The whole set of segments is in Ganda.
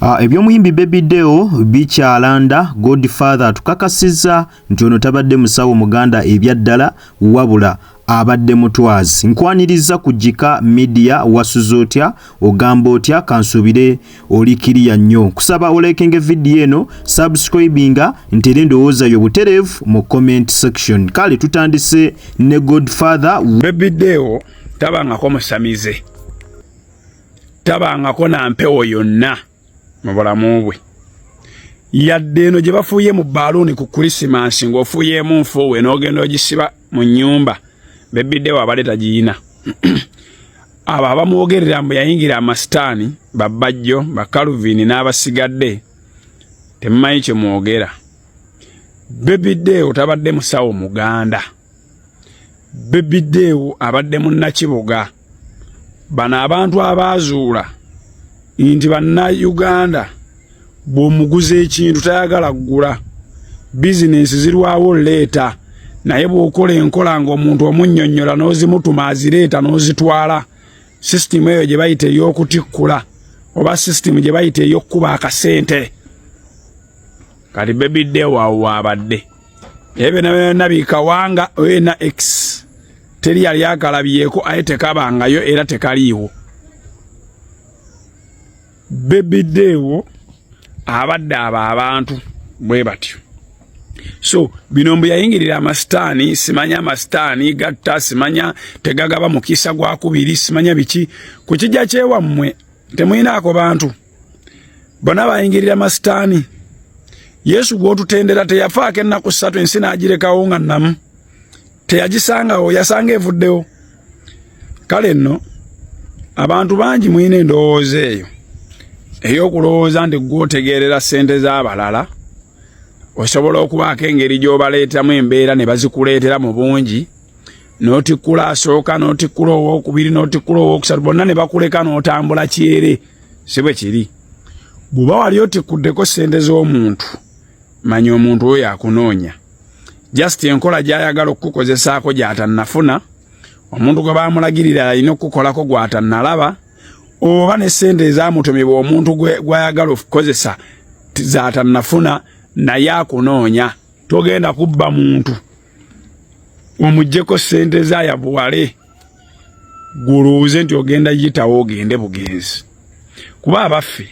Eby'omuyimbi Baby Deo bikyalanda. Godfather tukakasiza nti ono tabadde musawo muganda ebyaddala wabula abadde mutwazi. Nkwaniriza kujika media wasuza otya ogamba otya kansubire olikiriya nnyo. Kusaba olakinge video eno, subscribinga ntere ndowooza yo buterevu mu comment section. Kale tutandise ne Godfather. Baby Deo tabangako musamize, tabangako na mpewo yonna mu bulamu bwe. Yadde eno gye bafuuye mu balloon ku Christmas ng'ofuuyemu nfuuwe n'ogenda ogisiba mu nnyumba, Baby Deo abadde tagiina. Abo abamwogerera mbu yayingira amasitaani, babbajjo, bakaluvini n'abasigadde, temumanyi kye mwogera. Baby Deo tabadde musawo muganda. Baby Deo abadde munnakibuga. Bano abantu abaazuula nti banna Uganda bw'omuguza ekintu tayagala kugula. Bizinensi zirwawo leeta, naye bw'okola enkola ng'omuntu omunnyonnyola n'ozimutuma azireeta n'ozitwala. Sisitimu eyo gye bayita ey'okutikkula oba sisitimu gye bayita ey'okkuba akasente. Kati Baby Deo awo waabadde. Ebe na bikawanga na X. Teri yali akalabyeko aye tekabangayo era tekaliiwo. Baby Deo abadde abantu bwe batyo. So bino mbu yayingirira amasitaani, simanya amasitaani gatta, simanya tegagaba mukisa gwa kubiri, simanya biki ku kijja kyewammwe temuyinaako bantu bona bayingirira amasitaani. Yesu gw'otutendera teyafaako ennaku 3 ensi n'agirekawo nga nnamu, teyagisangawo, yasanga evuddewo. Kale nno abantu bangi muyina endowooza eyo ey'okulowooza nti gw'otegeerera ssente z'abalala osobola okubaako engeri gy'obaleetamu embeera ne bazikuleetera mu bungi, n'otikkula asooka, n'otikkula owookubiri, n'otikkula owookusatu, bonna ne bakuleka n'otambula kyere. Si bwe kiri. Bw'oba wali otikkuddeko ssente z'omuntu, manya omuntu oyo akunoonya. Just enkola gy'ayagala okukukozesaako gy'atannafuna, omuntu gwe baamulagirira alina okukukolako gw'atannalaba, oba ne ssente ezaamutumibwa omuntu gw'ayagala okukozesa z'atannafuna naye akunoonya. Togenda kubba muntu omuggyeko ssente z'ayabuwale guluuze nti ogenda yitawo ogende bugenzi. Kuba abaffe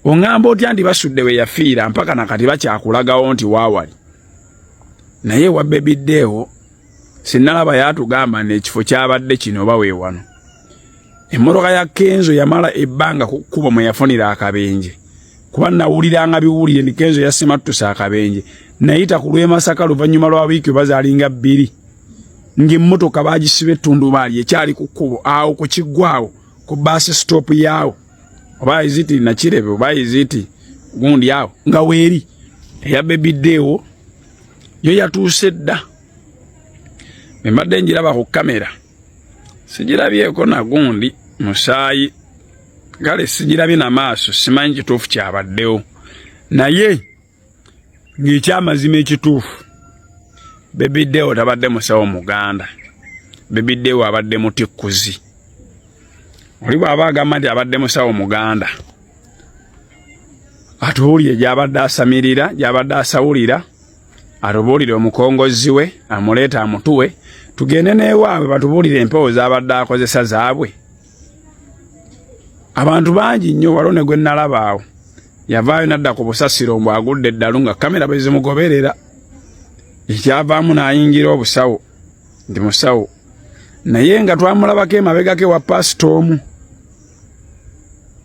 oŋŋamba otya nti basudde we yafiira mpaka nakati bakyakulagawo nti waawali. Naye wa Baby Deo sinnalaba yatugamba n'ekifo kyabadde kino oba weewano. Emmoloka ya Kenzo yamala ebbanga ku kkubo mwe yafunira akabenje. Kuba nawuliranga biwulire ni Kenzo yasimattusa akabenje. Nayita ku lw'e Masaka luvannyuma lwa wiiki bazaalinga 2. Ng'emmotoka baagisiba ettundubaali ekyali ku kkubo awo ku kiggwawo ku bus stop yaawo. Oba iziti na Kirebe oba iziti gundi awo nga weeri. Eya Baby Deo yo yatuuse dda. Mbadde njiraba ku kamera. Sigirabyeko na gundi musaayi. Kale sigirabye na maaso simanyi kituufu kyabaddewo. Naye ng'ekyamazima ekituufu, Baby Deo tabadde musawo muganda. Baby Deo abadde mutikkuzi. Oli bw'aba agamba nti abadde musawo muganda, atubuulire gy'abadde asamirira, gy'abadde asawulira, atubuulire omukongozi we amuleeta amutuwe, tugende n'ewaabwe batubuulire empewo z'abadde akozesa zaabwe. Abantu bangi nnyo walone gwe nalaba awo yavaayo nadda ku busasiro mbu agudde eddalu nga kamera bwe zimugoberera. Ekyavaamu n'ayingira obusawo ndi musawo, naye nga twamulabako emabega ke wa pasito omu.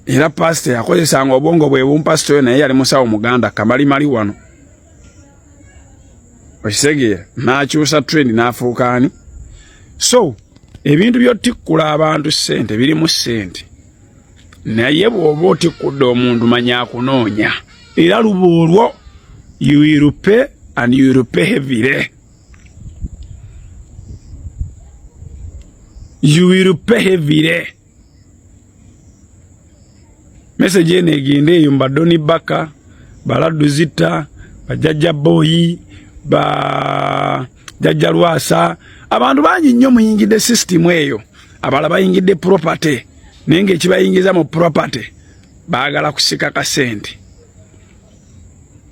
Era pasito yakozesanga obwongo bwe bumpasito oyo naye yali musawo muganda kamalimali wano. Okitegeera n'akyusa trend n'afuuka ani. So ebintu by'otikkula abantu ssente birimu ssente, naye bw'oba otikkudde omuntu manya akunoonya. Era luba olwo you will pay and you will pay heavily. You will pay heavily. Message ene egende eyo mbadoni baka baladu zita bajajja boyi ba jajja lwasa abantu bangi nnyo muyingidde system eyo. Abala bayingidde property nenge kibayingiza mu property baagala kusika kasente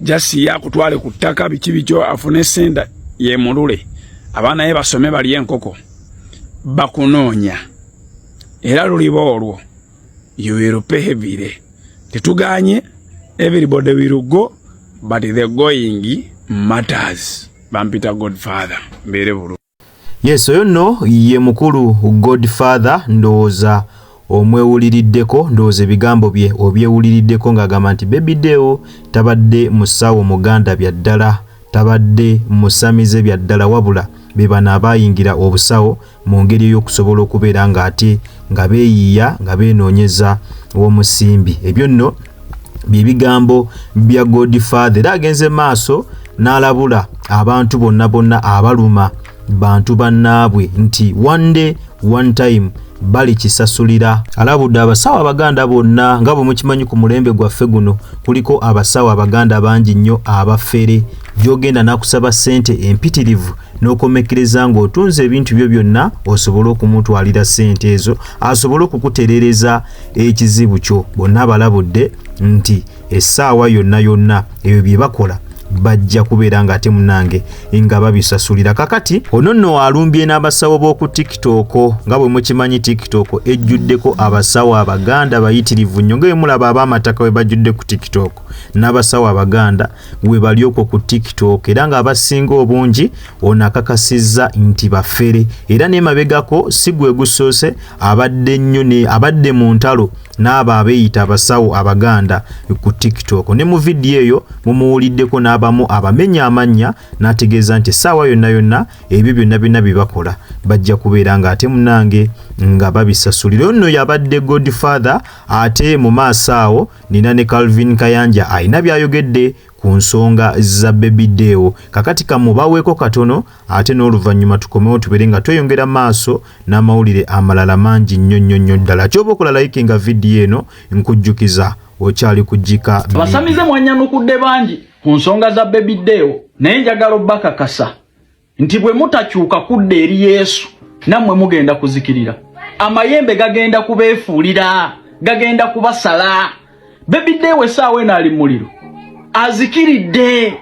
jasi ya kutwale kutaka bikibijo afune senda ye mulule abana ye basome bali enkoko bakunoonya era lulibo olwo you will pay heavily tetuganye everybody will go but the going matters bampita Godfather mbere bulu. Yes, oyo no ye mukulu Godfather ndoza omwewuliriddeko ndoze bigambo bye obyewuliriddeko ng'agamba nti Baby Deo tabadde musawo muganda byaddala tabadde musamize byaddala wabula bebana abayingira obusawo mu ngeri y'okusobola okubeera ng'ate nga beeyiya nga beenoonyeza omusimbi. Ebyo nno bibigambo bya Godfather era agenze maaso n'alabula abantu bonna abaluma bantu bannaabwe nti one day one time bali kisasulira. Alabudde abasawo abaganda bonna nga bwe mukimanyi ku mulembe gwaffe guno kuliko abasawo abaganda bangi nnyo abafere gyogenda nakusaba sente empitirivu n'okomekereza ng'otunze ebintu byo byonna osobole okumutwalira sente ezo asobole okukuterereza ekizibu kyo. Bonna balabudde nti essaawa yonna ebyo bye bakola bajja kubeera nga ate munange nga babisasulira. Kakati ono nno alumbye n'abasawo b'oku TikTok nga bwe mukimanyi TikTok ejjuddeko abasawo abaganda bayitirivu nnyo nga bwe mulaba ab'amataka we bajjudde ku TikTok n'abasawo abaganda we bali okwo ku TikTok era nga abasinga obungi ono akakasiza nti bafere era n'emabegako si gwe gusoose abadde mu ntalo n'abo abeeyita abasawo abaganda ku TikTok. Ne mu vidiyo eyo mumuwuliddeko n'abamu abamenya amannya n'ategeeza nti essaawa yonna ebyo byonna bibakola bajja kubeera nga ate munange nga babisasulira. Ono yabadde Godfather ate mu maaso awo nina ne Calvin Kayanja ayina byayogedde ku nsonga za Baby Deo. Kakati kamubaweeko katono ate n'oluvannyuma tukomewo tubeere nga tweyongera maaso n'amawulire amalala mangi nnyo ddala. Ky'oba okola like nga vidiyo eno nkujjukiza okyali kujjika basamize mwanyanukudde bangi ku nsonga za Baby Deo naye njagala obbakakasa nti bwe mutakyuka kudda eri Yesu nammwe mugenda kuzikirira. Amayembe gagenda kubeefuulira gagenda kubasala. Baby Deo essaawa eno ali muliro azikiridde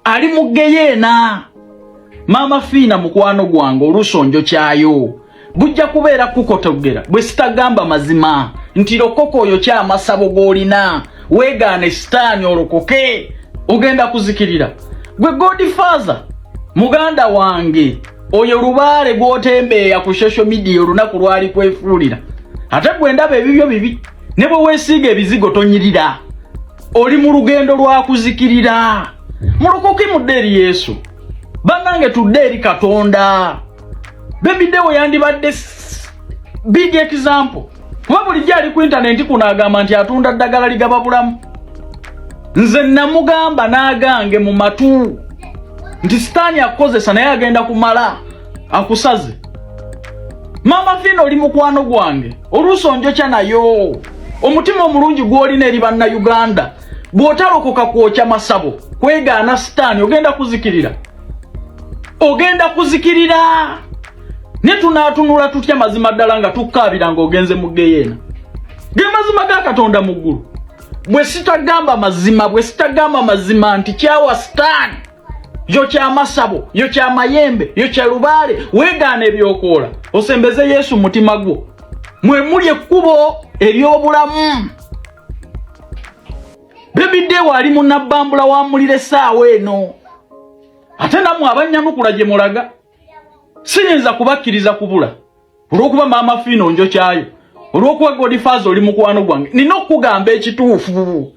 ali mugeyeena. Mama Fiina mukwano gwange olusonjo kyayo bujja kubeera kukotogera bwe sitagamba mazima nti lokoko oyo kyamasabo g'olina weegaane sitaani olokoke ogenda kuzikirira. Gwe Godfather muganda wange oyo lubaale gw'otembeeya ku social media olunaku lwali kwefuulira ate gwe ndaba ebibyo bibi ne bwe weesiiga ebizigo tonyirira oli mu lugendo lwa kuzikirira. Mulokoke mudde eri Yesu bannange tudde eri Katonda. Baby Deo yandibadde big example kuba bulijjo ali ku internet kuno agamba nti atunda ddagala ligaba bulamu. Nze namugamba n'agange mu matu nti sitaani akozesa naye agenda kumala akusaze. Mama Fiina oli mukwano gwange olusonjo kya nayo omutima omulungi gw'olina eri banna Uganda bw'otalokoka kwokya masabo kwegaana sitaani ogenda kuzikirira. Ne tunaatunula tutya mazima ddala nga tukkaabira ng'ogenze mu geyeena. Ge mazima ga Katonda mu ggulu. Bwe sitagamba mazima nti kyawa sitaani yo kyamasabo yo kyamayembe yo kya lubaale weegaana ebyokoola osembeze Yesu mutima gwo mwe muli ekkubo ery'obulamu. Baby Deo ali munabbambula wamulira essaawa eno ate nammwe abannyanukula gye mulaga siyinza kubakkiriza kubula olw'okuba Mama Fiina onjo kyayo olw'okuba Godfather oli mukwano gwange nina okugamba ekituufu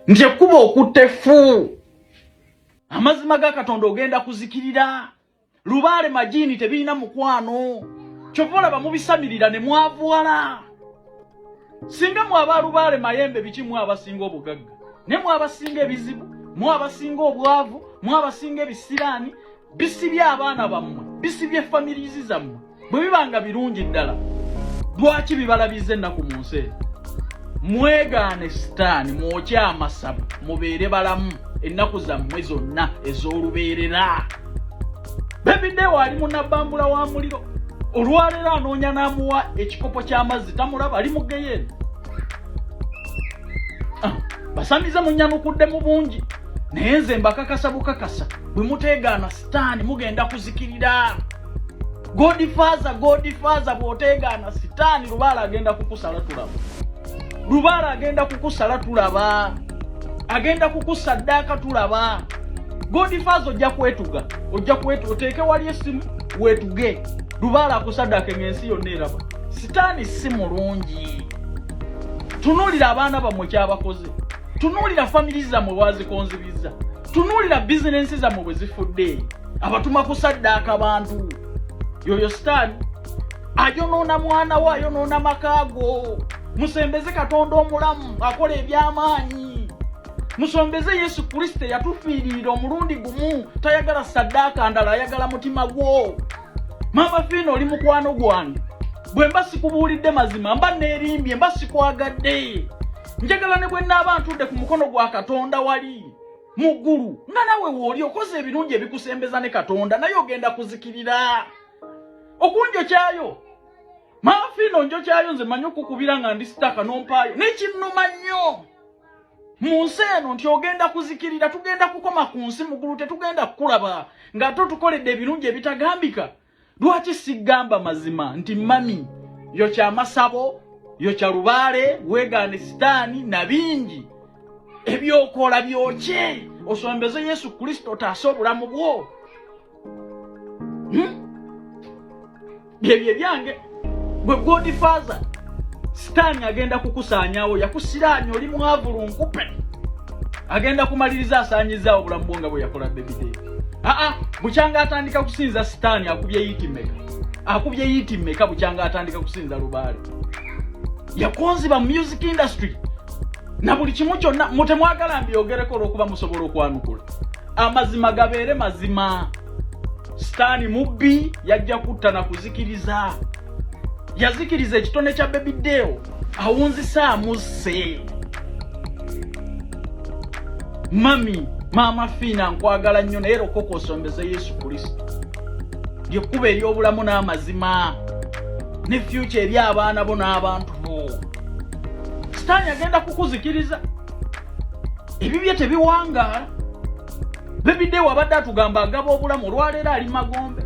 nti ekkuba okutte ffu. Amazima ga Katonda ogenda kuzikirira. Lubaale majini tebirina mukwano kyova olaba mubisamirira ne mwavuwala. Singa mwaba lubaale mayembe biki mwabasinga obugagga ne mwabasinga ebizibu mwabasinga obwavu mwabasinga ebisiraani bisibye abaana bammwe bisibye famirizi zammwe bwe bibanga birungi ddala lwaki bibalabiza ennaku mu nsi eno. Mwegaane sitaani mwokye amasabo mubeere balamu ennaku zammwe zonna ez'olubeerera. Baby Deo ali munabbambula wa muliro olwaleero anoonya n'amuwa ekikopo ky'amazzi tamulaba ali mu geyeena. basamiza munyanukudde mu bungi naye nze mbakakasa bukakasa bwe muteegaana sitaani mugenda kuzikirira. Godfather bw'oteegaana sitaani Lubaale agenda kukusala tulaba. Lubaale agenda kukusala tulaba. Agenda kukusaddaaka tulaba. Godfather ojja kwetuga. Oteeke wali essimu weetuge. Lubaale akusaddaake ng'ensi yonna eraba. Sitaani si mulungi. Tunuulira abaana bammwe kyabakoze. Tunuulira family zammwe bwazikonzibiza. Tunuulira bizinensi zammwe bwe zifudde. Abatuma kusaddaaka abantu. Yoyo sitaani ayonoona mwana we, ayonoona makaago. Musembeze Katonda omulamu akola eby'amaanyi. Musombeze Yesu Kristo yatufiirira omulundi gumu, tayagala saddaaka ndala, ayagala mutima gwo. Mama Fino oli mukwano gwange. Bwe mba sikubuulidde mazima mba neerimbye, mba sikwagadde. Njagala ne bwe nnaaba ntudde ku mukono gwa Katonda wali mu ggulu nga nawe wooli okoze ebirungi ebikusembeza ne Katonda, naye ogenda kuzikirira. Okunjo kyayo Mama Fino njo kyayo nze manyi okukubira nga ndi sitaka n'ompaayo n'ekinnuma nnyo mu nsi eno nti ogenda kuzikirira. Tugenda kukoma ku nsi mu ggulu, tetugenda kukulaba nga to tukoledde ebirungi ebitagambika. Lwaki sigamba mazima nti mami yo kya Masabo, yo kya Lubaale, weegaane sitaani na bingi ebyokola byokye, osombeze Yesu Kristo otaase obulamu bwo. Byebye byange bwe Godfather sitaani agenda kukusaanyaawo, yakusiraanya oli mwavulu nkupe, agenda kumaliriza asaanyizaawo obulamu bwo nga bwe yakola Baby Deo. Bukyanga atandika kusinza sitaani akubye yiti mmeka bukyanga atandika kusinza Lubaale. Yakonziba mu music industry na buli kimu kyonna mutemwagala mbyogereko olw'okuba musobola okwanukula. Amazima gabeere mazima. Sitaani mubbi yajja kutta na kuzikiriza. Yazikiriza ekitone kya Baby Deo awunzisa amusse. Mama Fina nkwagala nnyo naye lokoko osombeze Yesu Kristo. Lyekkuba ery'obulamu n'amazima ne future eri abaana bo n'abantu bo. Sitaani agenda kukuzikiriza. Ebibye tebiwangaala. Baby Deo abadde atugamba agaba obulamu, olwaleero ali Magombe.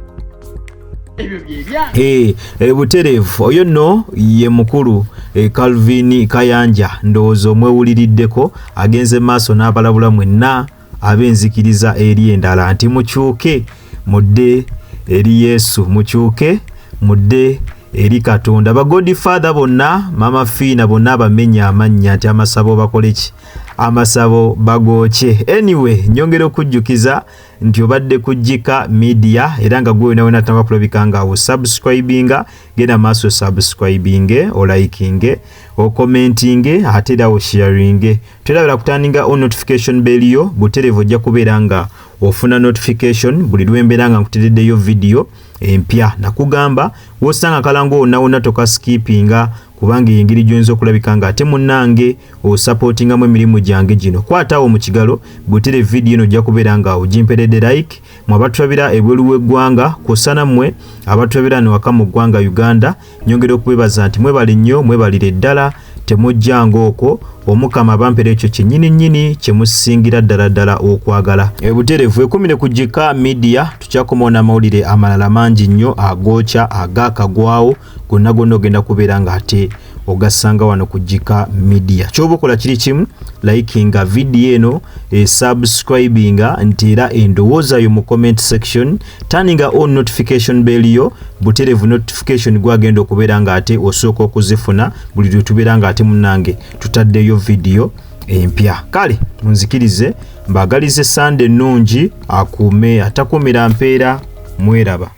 Ebyo byebyange. Butereevu oyo nno ye mukulu Calvin Kayanja, ndowooza omwewuliriddeko, agenze maaso n'abalabula mwenna ab'enzikiriza eri endala nti mukyuke mudde eri Yesu, mukyuke mudde eri Katonda. Ba Godfather bonna, Mama Fina bonna bamenya amannya nti amasabo bakoleki, amasabo bagoche. Anyway, nyongera okujjukiza nti obadde kujjika media era nga gwe nawe natanga kulabika nga wo subscribinga, genda maaso subscribinge, o likinge, o commentinge, ate era o sharinge. Terabira kutandinga on notification bell yo, Butereevu ojja kubeera nga ofuna notification buli lwembeera nga nkutereddeyo video empya. Nakugamba wosanga kalango wonna toka skippinga, kubanga engeri gyonzo okulabika nga ate munnange osupportinga mu emirimu gyange gino. Kwataawo mu kigalo Butere video eno ojja kubeera nga ogimperedde like. Mwe abatulabira ebweru w'eggwanga kw'ossa mmwe abatulabira ne waka mu ggwanga Uganda, nyongera okwebaza nti mwebale nnyo, mwebalire ddala, temujjanga okwo. Omukama bampera ekyo kyennyini kyemusingira ddala okwagala. Butereevu ekumire kujjika media, tukyakomaona amawulire amalala mangi nnyo agoocha agakagwawo, gonna ogenda kubeera nga ate ogasanga wano kujjika media. Kyoba okola kiri kimu, likinga video eno, subscribinga, nti era endowooza yo mu comment section, turninga on notification bell yo, Butereevu notification gwagenda okubeera nga ate osooka okuzifuna buli lwe tubeera nga ate munnange tutaddeyo video empya. Kale munzikirize mbagalize Sunday nnungi, akuume atakumira mpeera, mweraba.